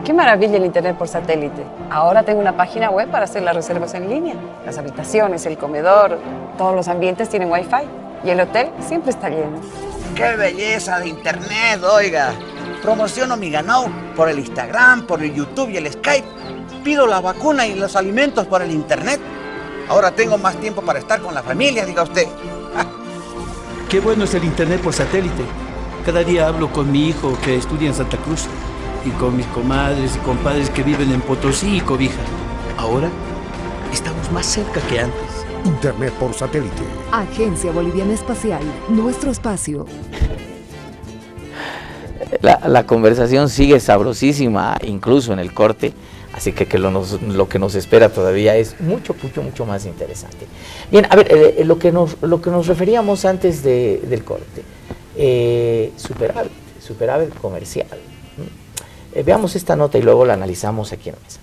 Qué maravilla el internet por satélite. Ahora tengo una página web para hacer las reservas en línea. Las habitaciones, el comedor, todos los ambientes tienen Wi-Fi. Y el hotel siempre está lleno. ¡Qué belleza de internet, oiga! Promociono mi ganado por el Instagram, por el YouTube y el Skype. Pido la vacuna y los alimentos por el internet. Ahora tengo más tiempo para estar con la familia, diga usted. Qué bueno es el internet por satélite. Cada día hablo con mi hijo que estudia en Santa Cruz y con mis comadres y compadres que viven en Potosí y Cobija. Ahora estamos más cerca que antes. Internet por satélite. Agencia Boliviana Espacial, nuestro espacio. La conversación sigue sabrosísima, incluso en el corte, así que lo que nos espera todavía es mucho más interesante. Bien, a ver, lo que nos referíamos antes del corte, superávit comercial. Veamos esta nota y luego la analizamos aquí en la mesa.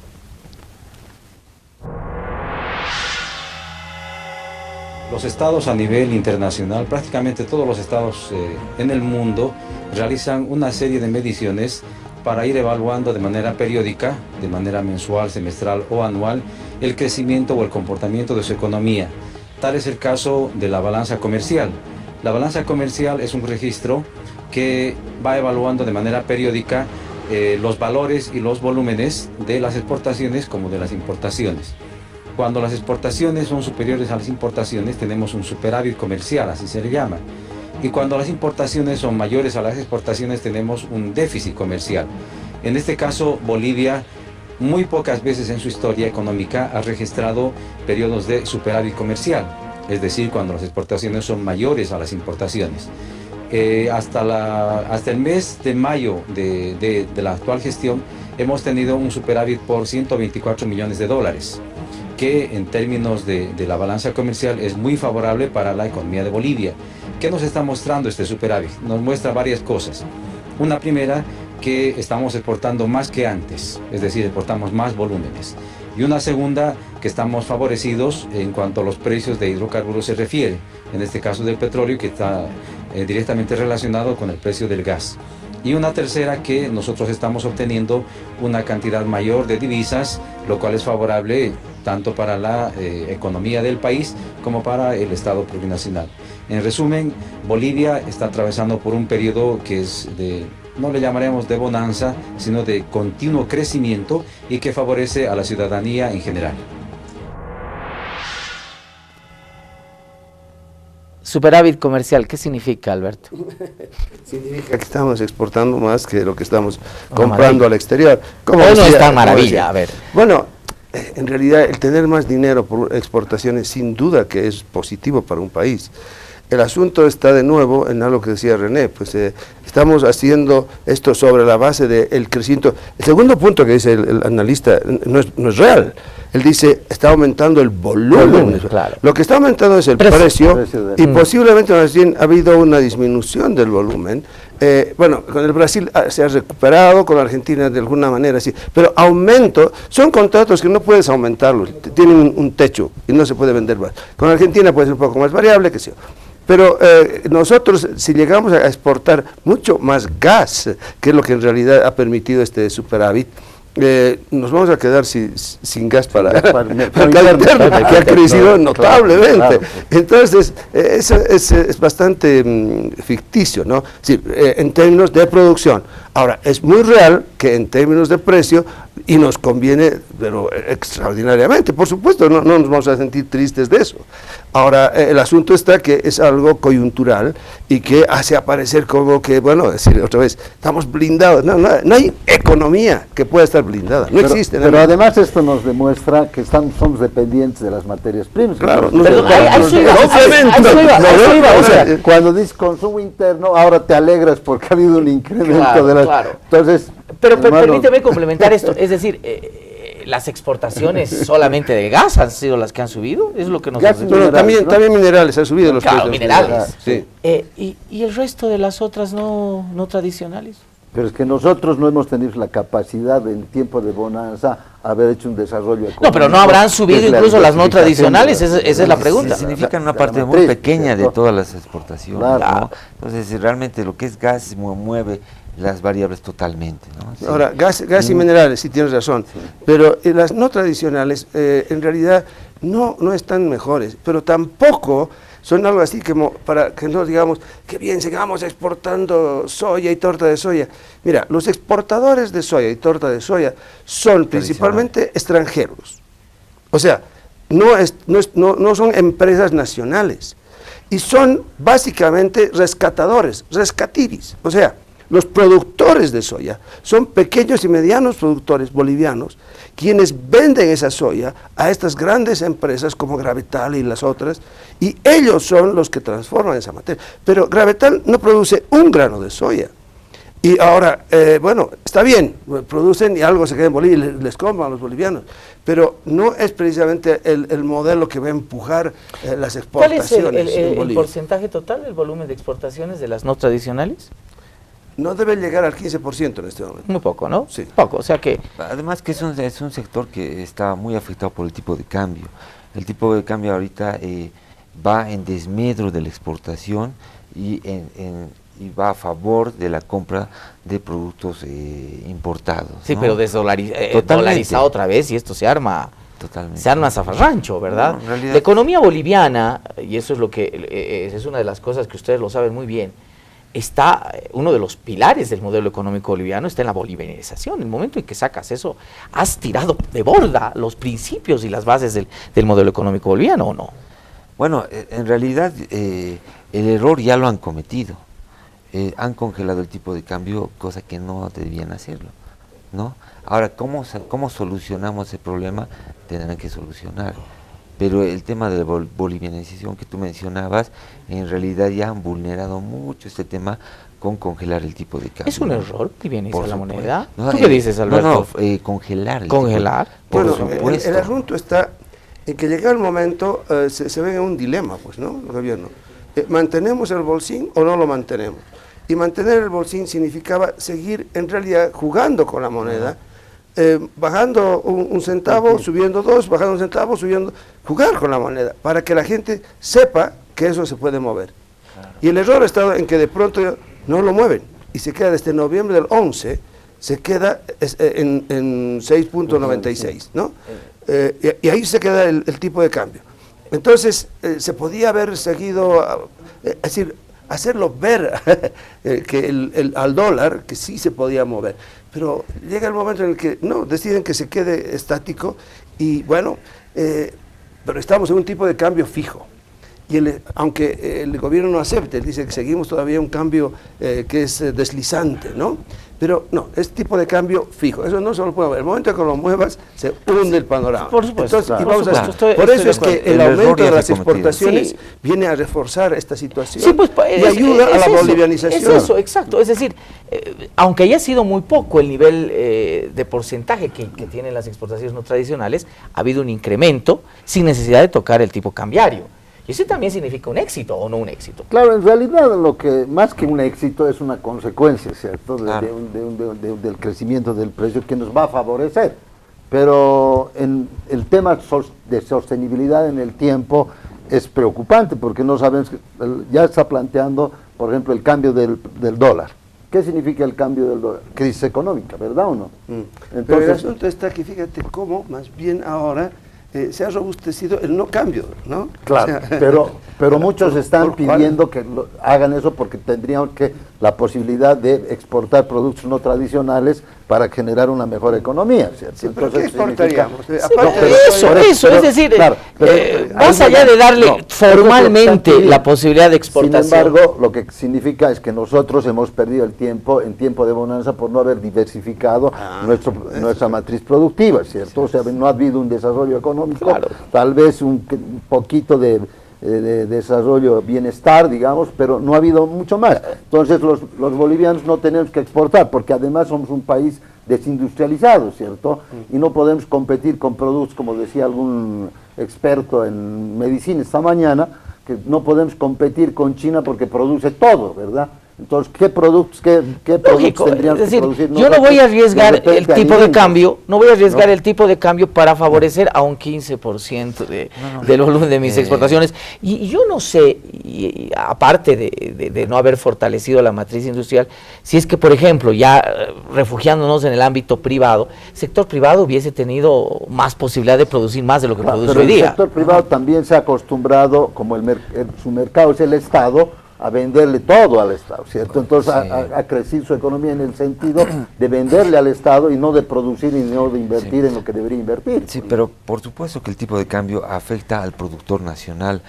Los estados a nivel internacional, prácticamente todos los estados en el mundo realizan una serie de mediciones para ir evaluando de manera periódica, de manera mensual, semestral o anual, el crecimiento o el comportamiento de su economía. Tal es el caso de la balanza comercial. La balanza comercial es un registro que va evaluando de manera periódica los valores y los volúmenes de las exportaciones como de las importaciones. Cuando las exportaciones son superiores a las importaciones, tenemos un superávit comercial, así se le llama. Y cuando las importaciones son mayores a las exportaciones, tenemos un déficit comercial. En este caso, Bolivia, muy pocas veces en su historia económica, ha registrado periodos de superávit comercial, es decir, cuando las exportaciones son mayores a las importaciones. Hasta el mes de mayo de la actual gestión, hemos tenido un superávit por 124 millones de dólares. Que en términos de la balanza comercial es muy favorable para la economía de Bolivia. ¿Qué nos está mostrando este superávit? Nos muestra varias cosas. Una primera, que estamos exportando más que antes, es decir, exportamos más volúmenes. Y una segunda, que estamos favorecidos en cuanto a los precios de hidrocarburos se refiere, en este caso del petróleo, que está directamente relacionado con el precio del gas. Y una tercera, que nosotros estamos obteniendo una cantidad mayor de divisas, lo cual es favorable tanto para la economía del país como para el Estado plurinacional. En resumen, Bolivia está atravesando por un periodo que es no le llamaremos de bonanza, sino de continuo crecimiento y que favorece a la ciudadanía en general. Superávit comercial, ¿qué significa, Alberto? Significa que estamos exportando más que lo que estamos comprando al exterior. ¿Cómo no es tan maravilla? A ver. Bueno, en realidad el tener más dinero por exportaciones sin duda que es positivo para un país. El asunto está de nuevo en algo que decía René, pues estamos haciendo esto sobre la base del crecimiento. El segundo punto que dice el analista no es real. Él dice, está aumentando el volumen. Claro. Lo que está aumentando es el precio y posiblemente más bien ha habido una disminución del volumen. Bueno, con el Brasil se ha recuperado, con Argentina de alguna manera sí, pero aumento, son contratos que no puedes aumentarlos, tienen un techo y no se puede vender más. Con Argentina puede ser un poco más variable, que sea. Pero nosotros, si llegamos a exportar mucho más gas, que es lo que en realidad ha permitido este superávit, nos vamos a quedar sin gas para cada interno, que ha crecido notablemente. Claro. Entonces, eso es bastante ficticio, ¿no? Sí, en términos de producción. Ahora, es muy real que en términos de precio, y nos conviene, pero extraordinariamente, por supuesto, no nos vamos a sentir tristes de eso. Ahora, el asunto está que es algo coyuntural y que hace aparecer como que, bueno, decir otra vez, estamos blindados. No hay economía que pueda estar blindada, no existe. Pero además esto nos demuestra que somos dependientes de las materias primas. Claro, cuando dices consumo interno, ahora te alegras porque ha habido un incremento de las... Claro. Entonces, pero permíteme complementar esto, es decir, las exportaciones solamente de gas han sido las que han subido, es lo que nos gas, también minerales han subido los precios. Minerales. Sí. ¿Y el resto de las otras no tradicionales? Pero es que nosotros no hemos tenido la capacidad en tiempo de bonanza haber hecho un desarrollo económico. No, pero no habrán subido incluso las no tradicionales, esa es la pregunta. Significan una parte muy pequeña de todas las exportaciones, ¿no? Entonces, realmente lo que es gas mueve las variables totalmente, ¿no? Sí. Ahora, gas y minerales, sí tienes razón, pero las no tradicionales en realidad no están mejores, pero tampoco son algo así como para que no digamos que bien, sigamos exportando soya y torta de soya. Mira, los exportadores de soya y torta de soya son principalmente extranjeros, o sea, no son empresas nacionales, y son básicamente rescatiris, o sea, los productores de soya son pequeños y medianos productores bolivianos quienes venden esa soya a estas grandes empresas como Gravetal y las otras, y ellos son los que transforman esa materia. Pero Gravetal no produce un grano de soya. Y ahora, bueno, está bien, producen y algo se queda en Bolivia y les compran a los bolivianos, pero no es precisamente el modelo que va a empujar las exportaciones. ¿Cuál es el porcentaje total, el volumen de exportaciones de las no tradicionales? No debe llegar al 15% en este momento. Muy poco, ¿no? Sí. Poco, o sea que... Además que es un sector que está muy afectado por el tipo de cambio. El tipo de cambio ahorita va en desmedro de la exportación y va a favor de la compra de productos importados. Sí, ¿no? pero dolarizado otra vez y esto se arma... Totalmente. Se arma zafarrancho, ¿verdad? No, la economía boliviana, y eso es lo que es una de las cosas que ustedes lo saben muy bien, está, uno de los pilares del modelo económico boliviano está en la bolivarización. En el momento en que sacas eso, has tirado de borda los principios y las bases del modelo económico boliviano, ¿o no? Bueno, en realidad el error ya lo han cometido. Han congelado el tipo de cambio, cosa que no debían hacerlo, ¿no? Ahora, ¿cómo solucionamos ese problema? Tendrán que solucionar. Pero el tema de la bolivianización que tú mencionabas, en realidad ya han vulnerado mucho este tema con congelar el tipo de cambio. ¿Es un error bolivianizar la moneda? No, ¿Tú qué dices, Alberto? No, congelar. ¿Congelar? Bueno, el asunto está en que llega el momento, se ve en un dilema, pues, ¿no? El gobierno. ¿Mantenemos el bolsín o no lo mantenemos? Y mantener el bolsín significaba seguir, en realidad, jugando con la moneda, bajando un centavo, subiendo dos, bajando un centavo, subiendo, jugar con la moneda, para que la gente sepa que eso se puede mover. Claro. Y el error ha estado en que de pronto no lo mueven, y se queda desde noviembre del 11, se queda en 6.96, ¿no? Y ahí se queda el tipo de cambio. Entonces, se podía haber seguido, es decir, hacerlo ver que al dólar, que sí se podía mover. Pero llega el momento en el que no, deciden que se quede estático y bueno, pero estamos en un tipo de cambio fijo. Y aunque el gobierno no acepte, dice que seguimos todavía un cambio que es deslizante, ¿no? Pero no, es tipo de cambio fijo, eso no se lo puede mover. El momento en que lo muevas, se hunde el panorama. Por supuesto. Entonces, por eso es que el aumento de las exportaciones viene a reforzar esta situación y ayuda a la bolivianización. Es eso, exacto. Es decir, aunque haya sido muy poco el nivel de porcentaje que tienen las exportaciones no tradicionales, ha habido un incremento sin necesidad de tocar el tipo cambiario. Y eso también significa un éxito o no un éxito. Claro, en realidad lo que más que un éxito es una consecuencia, ¿cierto? Claro. Del crecimiento del precio que nos va a favorecer. Pero en el tema de sostenibilidad en el tiempo es preocupante porque no sabemos, ya está planteando, por ejemplo, el cambio del dólar. ¿Qué significa el cambio del dólar? Crisis económica, ¿verdad o no? Entonces, pero el asunto está que fíjate cómo más bien ahora se ha robustecido el no cambio, ¿no? Claro, o sea, pero muchos están pidiendo que hagan eso porque tendrían la posibilidad de exportar productos no tradicionales para generar una mejor economía, ¿cierto? Sí, pero ¿qué exportaríamos? Eso, es decir, claro, más allá de darle formalmente la posibilidad de exportación. Sin embargo, lo que significa es que nosotros hemos perdido el tiempo, en tiempo de bonanza, por no haber diversificado nuestra matriz productiva, ¿cierto? O sea, no ha habido un desarrollo económico, claro. Tal vez un poquito de desarrollo, bienestar, digamos, pero no ha habido mucho más. Entonces los bolivianos no tenemos que exportar, porque además somos un país desindustrializado, ¿cierto? Y no podemos competir con productos, como decía algún experto en medicina esta mañana, que no podemos competir con China porque produce todo, ¿verdad? Entonces, ¿qué productos tendrían es decir, que producir? Yo no voy a arriesgar el tipo de cambio, el tipo de cambio para favorecer a un 15% del volumen de mis exportaciones. Y yo no sé, aparte de no haber fortalecido la matriz industrial, si es que, por ejemplo, ya refugiándonos en el ámbito privado, el sector privado hubiese tenido más posibilidad de producir más de lo que produce hoy día. El sector privado también se ha acostumbrado, como su mercado es el Estado, a venderle todo al Estado, ¿cierto? Entonces ha crecido su economía en el sentido de venderle al Estado y no de producir y no de invertir en lo que debería invertir. Sí, pero por supuesto que el tipo de cambio afecta al productor nacional,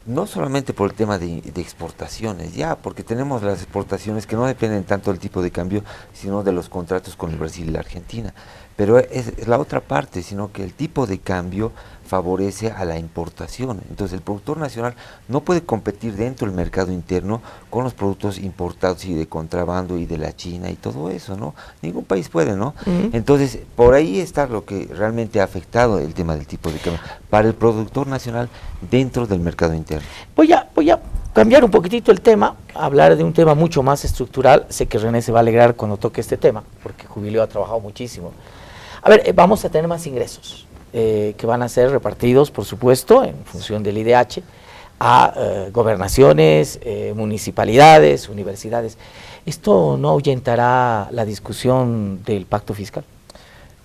no solamente por el tema de exportaciones, porque tenemos las exportaciones que no dependen tanto del tipo de cambio, sino de los contratos con el Brasil y la Argentina. Pero es la otra parte, sino que el tipo de cambio favorece a la importación. Entonces el productor nacional no puede competir dentro del mercado interno con los productos importados y de contrabando y de la China y todo eso, ¿no? Ningún país puede, ¿no? Entonces, por ahí está lo que realmente ha afectado el tema del tipo de cambio para el productor nacional dentro del mercado interno. Voy a cambiar un poquitito el tema, hablar de un tema mucho más estructural. Sé que René se va a alegrar cuando toque este tema, porque Jubileo ha trabajado muchísimo. A ver, vamos a tener más ingresos, que van a ser repartidos, por supuesto, en función del IDH, a gobernaciones, municipalidades, universidades. ¿Esto no ahuyentará la discusión del pacto fiscal?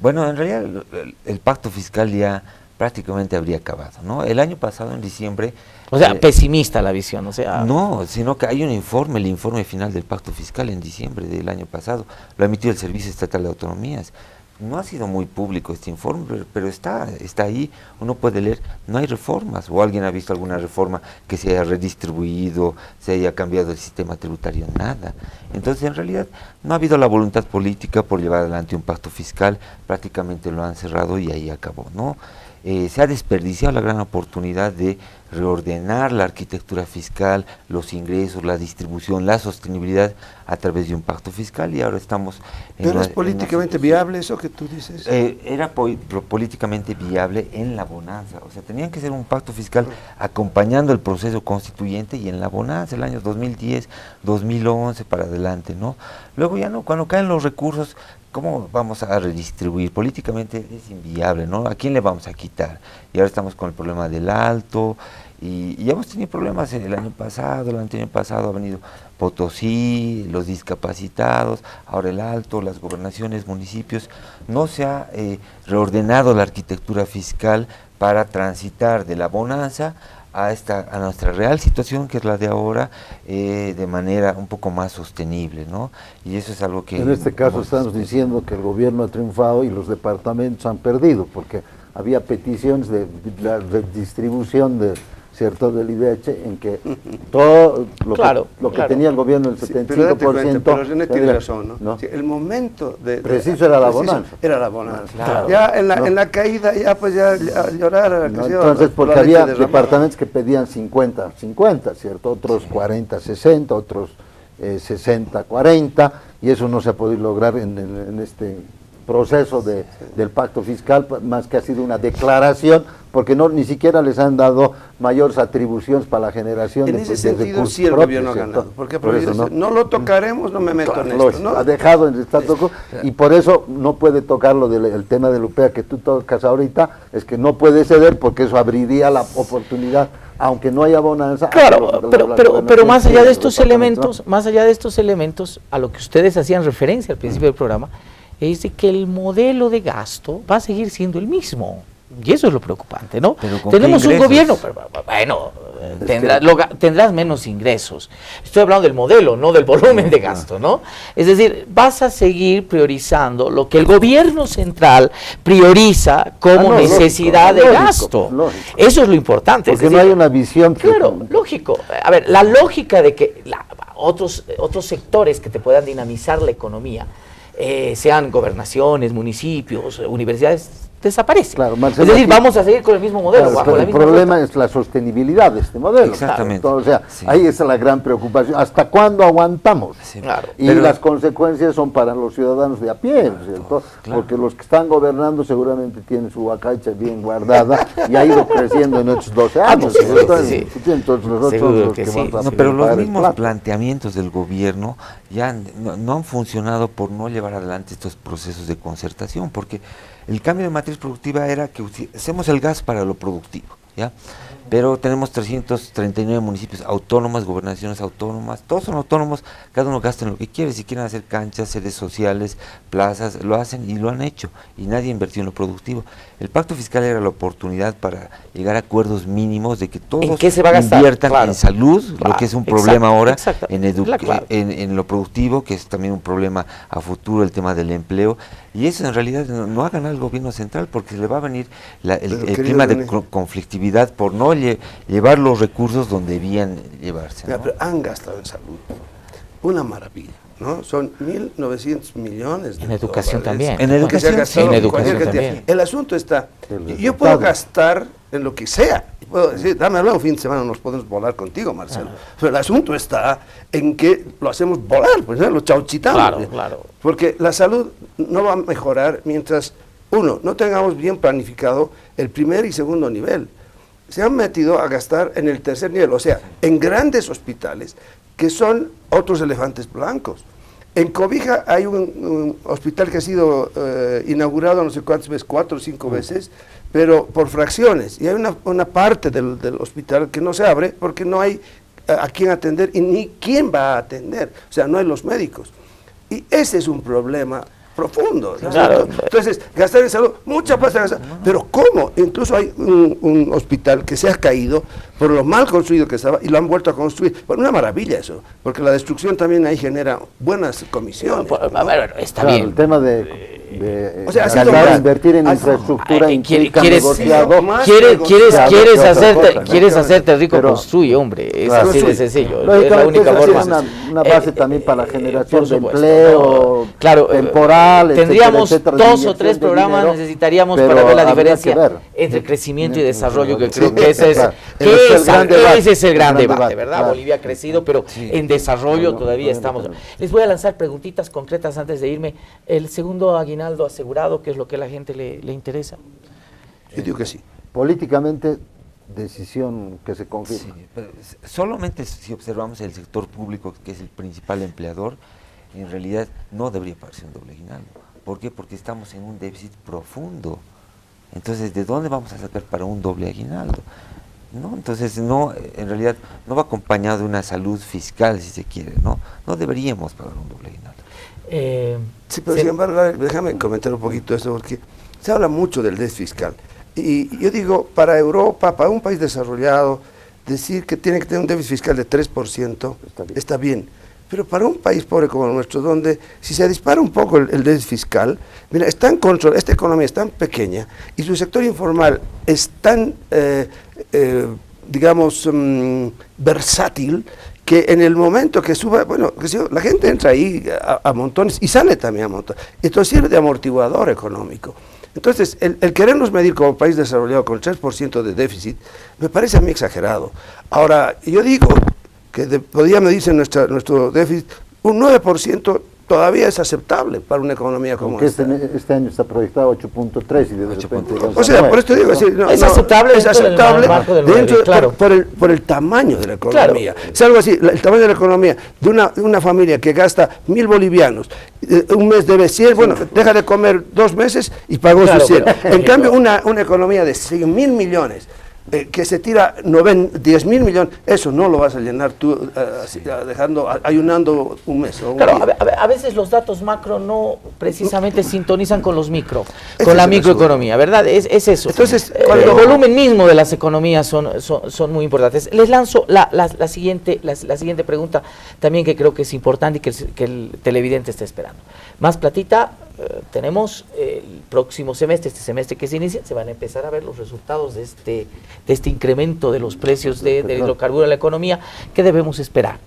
Bueno, en realidad el pacto fiscal ya prácticamente habría acabado, ¿no? El año pasado, en diciembre... O sea, pesimista la visión, o sea... No, sino que hay un informe, el informe final del pacto fiscal en diciembre del año pasado, lo ha emitido el Servicio Estatal de Autonomías. No ha sido muy público este informe, pero está ahí, uno puede leer, no hay reformas, o alguien ha visto alguna reforma que se haya redistribuido, se haya cambiado el sistema tributario, nada. Entonces, en realidad, no ha habido la voluntad política por llevar adelante un pacto fiscal, prácticamente lo han cerrado y ahí acabó, ¿no? Se ha desperdiciado la gran oportunidad de reordenar la arquitectura fiscal, los ingresos, la distribución, la sostenibilidad a través de un pacto fiscal y ahora estamos... ¿Pero es políticamente viable eso que tú dices? Era políticamente viable en la bonanza, o sea, tenían que ser un pacto fiscal acompañando el proceso constituyente y en la bonanza, el año 2010, 2011 para adelante, ¿no? Luego ya no, cuando caen los recursos, ¿cómo vamos a redistribuir? Políticamente es inviable, ¿no? ¿A quién le vamos a quitar? Y ahora estamos con el problema del alto, y ya hemos tenido problemas el año pasado, el anterior pasado ha venido Potosí, los discapacitados, ahora el alto, las gobernaciones, municipios. No se ha reordenado la arquitectura fiscal para transitar de la bonanza a nuestra real situación, que es la de ahora, de manera un poco más sostenible, ¿no? Y eso es algo que... En este caso estamos diciendo que el gobierno ha triunfado y los departamentos han perdido, porque había peticiones de la redistribución ¿cierto?, del IDH, en que todo lo que tenía el gobierno, el 75%... Pero René tiene razón, ¿no? Sí, el momento preciso era la bonanza. Era la bonanza. Claro. Ya en la caída, ya a llorar a la canción. Entonces, porque había departamentos que pedían 50-50, ¿cierto? Otros 40-60, otros 60-40, y eso no se ha podido lograr en este proceso del pacto fiscal, más que ha sido una declaración, porque ni siquiera les han dado mayores atribuciones para la generación en ese sentido sí el gobierno ha ganado, porque por eso no lo tocaremos, no me meto en esto, ¿no? Ha dejado en el status quo, y por eso no puede tocarlo el tema de UPEA que tú tocas ahorita, es que no puede ceder porque eso abriría la oportunidad, aunque no haya bonanza. Claro, pero más allá de estos elementos, a lo que ustedes hacían referencia al principio del programa, es de que el modelo de gasto va a seguir siendo el mismo. Y eso es lo preocupante, ¿no? Tenemos un gobierno, bueno, tendrás menos ingresos. Estoy hablando del modelo, no del volumen de gasto, ¿no? Es decir, vas a seguir priorizando lo que el gobierno central prioriza como necesidad de gasto. Eso es lo importante. Porque no hay una visión. Claro, lógico. A ver, la lógica de que otros sectores que te puedan dinamizar la economía, sean gobernaciones, municipios, universidades, desaparece. Claro, Marcelo, es decir, vamos a seguir con el mismo modelo. Claro, pero el problema es la sostenibilidad de este modelo. Exactamente. Claro. O sea, ahí está la gran preocupación. ¿Hasta cuándo aguantamos? Sí, claro. Y las consecuencias son para los ciudadanos de a pie, ¿cierto? Claro. Porque los que están gobernando seguramente tienen su vacacha bien guardada y ha ido creciendo en estos 12 años. ¿Cierto? Sí. Entonces nosotros Seguro los que que sí. vamos a No, pero los pagar el mismos plato. planteamientos del gobierno ya no han funcionado por no llevar adelante estos procesos de concertación, porque el cambio de matriz productiva era que hacemos el gas para lo productivo, ¿ya? Pero tenemos 339 municipios autónomos, gobernaciones autónomas, todos son autónomos, cada uno gasta en lo que quiere. Si quieren hacer canchas, sedes sociales, plazas, lo hacen y lo han hecho, y nadie invirtió en lo productivo. El pacto fiscal era la oportunidad para llegar a acuerdos mínimos de que todos ¿En qué se va a gastar? inviertan Claro. en salud, Claro, lo que es un problema ahora, exacto. Claro. en lo productivo, que es también un problema a futuro, el tema del empleo. Y eso en realidad no haga nada el gobierno central, porque se le va a venir el clima de conflictividad por no llevar los recursos donde debían llevarse, ¿no? Pero han gastado en salud. Una maravilla, ¿no? Son 1.900 millones de En educación dólares. también. En Que se ha educación, gastado en en educación cualquier cantidad. también. El asunto está, El yo puedo resultado. gastar en lo que sea. Puedo decir, dame un fin de semana, nos podemos volar contigo, Marcelo. Pero el asunto está en que lo hacemos volar, pues, ¿no? Lo chauchitamos. Claro, claro. Porque la salud no va a mejorar mientras, uno, no tengamos bien planificado el primer y segundo nivel. Se han metido a gastar en el tercer nivel, o sea, en grandes hospitales que son otros elefantes blancos. En Cobija hay un hospital que ha sido inaugurado no sé cuántas veces, 4 o 5 veces, pero por fracciones. Y hay una parte del hospital que no se abre porque no hay a quién atender y ni quién va a atender. O sea, no hay los médicos. Y ese es un problema profundo, ¿no? Claro. Entonces, gastar en salud, mucha plata gastar, pero ¿cómo? Incluso hay un hospital que se ha caído por lo mal construido que estaba y lo han vuelto a construir. Bueno, una maravilla eso, porque la destrucción también ahí genera buenas comisiones. A ver, está Claro, bien. el tema de O sea, ha sido gastar, más- invertir en ha- infraestructura implica ¿Quieres- negociado. ¿Quieres hacerte rico? Pero- Construye, hombre. Es Claro. así de sencillo. Es la Lógicamente, única esa forma. es una base también para la generación por de supuesto, empleo, no. Claro, temporal, tendríamos etcétera, de 2 o inyección 3 de programas, dinero, necesitaríamos pero para ver la habría que diferencia ver. entre crecimiento y desarrollo, que Sí, creo que ese es, claro. que Ese es el gran debate, ese es el gran debate, debate, ¿verdad? claro. Bolivia ha crecido, pero en desarrollo todavía estamos. Les voy a lanzar preguntitas concretas antes de irme. El segundo aguinaldo asegurado, ¿qué es lo que a la gente le interesa? Yo digo que sí. Políticamente, decisión que se confirma. Sí, pero solamente si observamos el sector público, que es el principal empleador, en realidad no debería pagarse un doble aguinaldo. ¿Por qué? Porque estamos en un déficit profundo. Entonces, ¿de dónde vamos a sacar para un doble aguinaldo? ¿No? Entonces, no, en realidad no va acompañado de una salud fiscal, si se quiere, ¿no? No deberíamos pagar un doble aguinaldo. Sí, pero sin embargo, déjame comentar un poquito eso, porque se habla mucho del déficit fiscal. Y yo digo, para Europa, para un país desarrollado, decir que tiene que tener un déficit fiscal de 3% está bien. Pero para un país pobre como el nuestro, donde si se dispara un poco el déficit fiscal, mira, está en control, esta economía es tan pequeña y su sector informal es tan, digamos, versátil, que en el momento que suba, bueno, la gente entra ahí a montones y sale también a montones. Entonces sirve de amortiguador económico. Entonces, el querernos medir como país desarrollado con 3% de déficit, me parece a mí exagerado. Ahora, yo digo que podría medirse nuestro déficit, un 9% todavía es aceptable para una economía como Porque esta. este año está proyectado 8.3 y de repente... O sea, por esto digo, es aceptable dentro del marco del dentro, 9, claro. por el tamaño de la economía. Claro. Es algo así, el tamaño de la economía de una familia que gasta 1.000 bolivianos, un mes debe 100, bueno, deja de comer 2 meses y pagó sus 100. En cambio, una economía de 100.000 millones, que se tira 10.000 millones, eso no lo vas a llenar tú ayunando un mes. O un Claro, día. a veces los datos macro no precisamente sintonizan con los micro, Ese con es la el microeconomía, ¿verdad? Es eso. Entonces, el volumen mismo de las economías son muy importantes. Les lanzo la siguiente pregunta también, que creo que es importante y que el televidente está esperando. Más platita, tenemos el próximo semestre, este semestre que se inicia, se van a empezar a ver los resultados de este incremento de los precios de hidrocarburos en la economía. ¿Qué debemos esperar?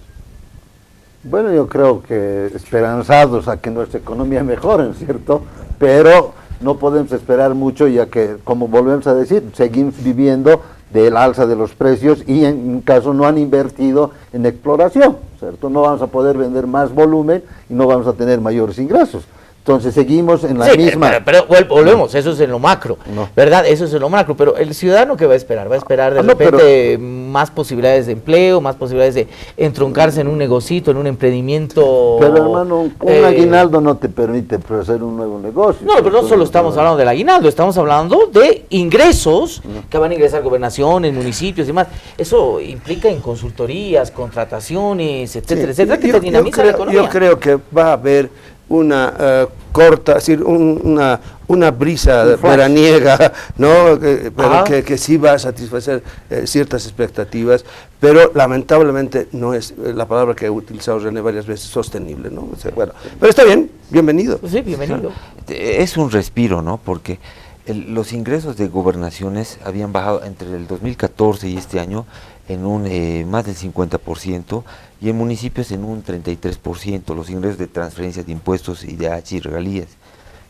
Bueno, yo creo que esperanzados a que nuestra economía mejore, ¿cierto? Pero no podemos esperar mucho, ya que, como volvemos a decir, seguimos viviendo del alza de los precios y en un caso no han invertido en exploración, ¿cierto? No vamos a poder vender más volumen y no vamos a tener mayores ingresos. Entonces seguimos en la misma... Pero volvemos, eso es en lo macro, ¿verdad? Eso es en lo macro, pero el ciudadano ¿qué va a esperar? Va a esperar de repente más posibilidades de empleo, más posibilidades de entroncarse en un negocito, en un emprendimiento... Pero hermano, un aguinaldo no te permite hacer un nuevo negocio. No, pero no solo estamos hablando del aguinaldo, estamos hablando de ingresos que van a ingresar gobernaciones, municipios y demás. Eso implica en consultorías, contrataciones, etcétera, etcétera, que te dinamiza la economía. Yo creo que va a haber una corta, es decir, una brisa veraniega, ¿no? Pero que sí va a satisfacer ciertas expectativas, pero lamentablemente no es la palabra que he utilizado René varias veces, sostenible, ¿no? O sea, bueno, pero está bien, bienvenido. Sí, bienvenido. Es un respiro, ¿no? Porque los ingresos de gobernaciones habían bajado entre el 2014 y este año en un más del 50%, y en municipios en un 33%, los ingresos de transferencias de impuestos y de H y regalías.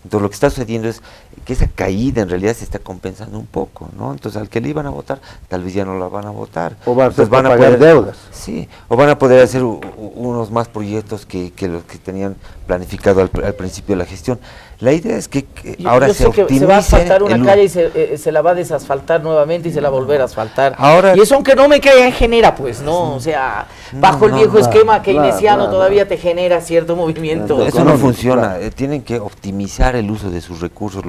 Entonces lo que está sucediendo es que esa caída en realidad se está compensando un poco, ¿no? Entonces al que le iban a votar, tal vez ya no la van a votar. O van a pagar deudas. Sí, o van a poder hacer unos más proyectos que los que tenían planificado al principio de la gestión. La idea es que ahora yo sé que se va a asfaltar una calle y se la va a desasfaltar nuevamente y se la va a volver a asfaltar. Ahora, y eso, aunque no me caiga, genera, pues, ¿no? O sea, bajo el viejo esquema keynesiano todavía te genera cierto movimiento. Eso no funciona. Tienen que optimizar el uso de sus recursos.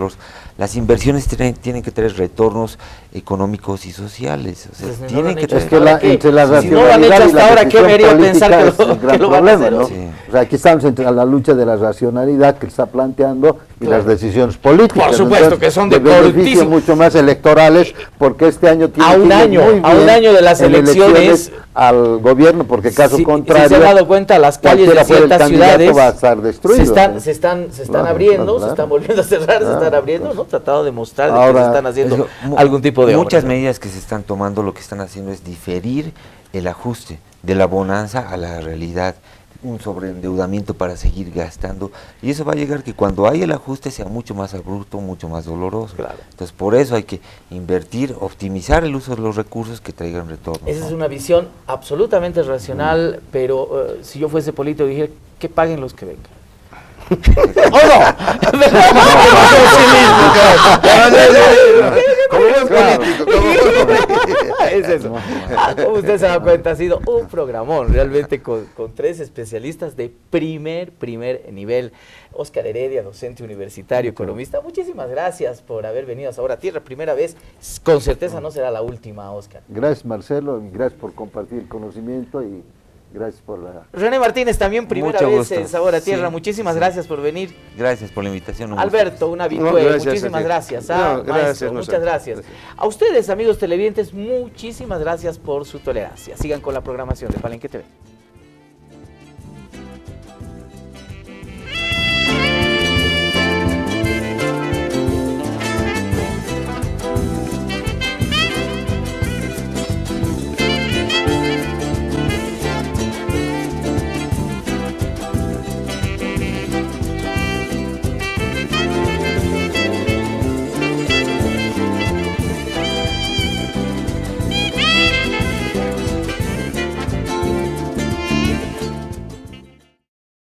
Las inversiones tienen que tener retornos económicos y sociales. O sea, pues tienen que es que entre la racionalidad, si no lo han hecho hasta ahora, ¿qué me haría pensar que lo van a hacer? ¿No? Sí. O sea, aquí estamos entre la lucha de la racionalidad que está planteando y las decisiones políticas. Por supuesto, entonces, que son de beneficio mucho más electorales, porque este año tiene a un año de las elecciones al gobierno, porque caso contrario, si se han dado cuenta, las calles de ciertas ciudades va a estar destruido, se están abriendo, se están volviendo a cerrar, se están abriendo, ¿no? Tratado de mostrar que se están haciendo algún tipo de muchas obras, medidas que se están tomando, lo que están haciendo es diferir el ajuste de la bonanza a la realidad, un sobreendeudamiento para seguir gastando, y eso va a llegar que cuando hay el ajuste sea mucho más abrupto, mucho más doloroso. Claro. Entonces por eso hay que invertir, optimizar el uso de los recursos que traigan retorno. Esa es una visión absolutamente racional, pero si yo fuese político dijera que paguen los que vengan. ¡Oh, no! Es eso. Como usted se da cuenta, ha sido un programón, realmente con tres especialistas de primer nivel. Óscar Heredia, docente universitario, economista, muchísimas gracias por haber venido a Sabor a Tierra, primera vez, con certeza no será la última, Óscar. Gracias, Marcelo, y gracias por compartir el conocimiento y gracias por la... René Martínez, también primera vez en Sabor a Tierra, muchísimas gracias por venir. Gracias por la invitación. Alberto, una habitué, muchísimas gracias. Maestro, muchas gracias. A ustedes, amigos televidentes, muchísimas gracias por su tolerancia. Sigan con la programación de Palenque TV.